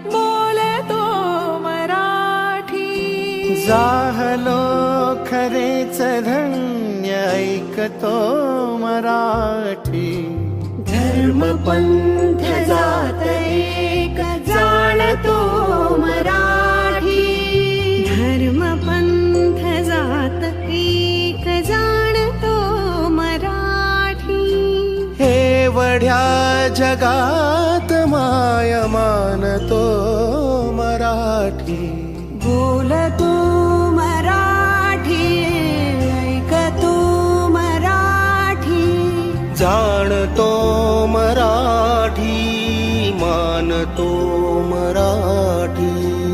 बोलतो मराठी. जाहलो खरेच धन्य ऐकतो मराठी. धर्म पंथ जात एक जाणतो मराठी. धर्म पंथ जात एक जाणतो मराठी. एवढ्या जगात माय मानतो मराठी. बोलतो मराठी, ऐकतो मराठी. जाणतो मराठी, मानतो मराठी.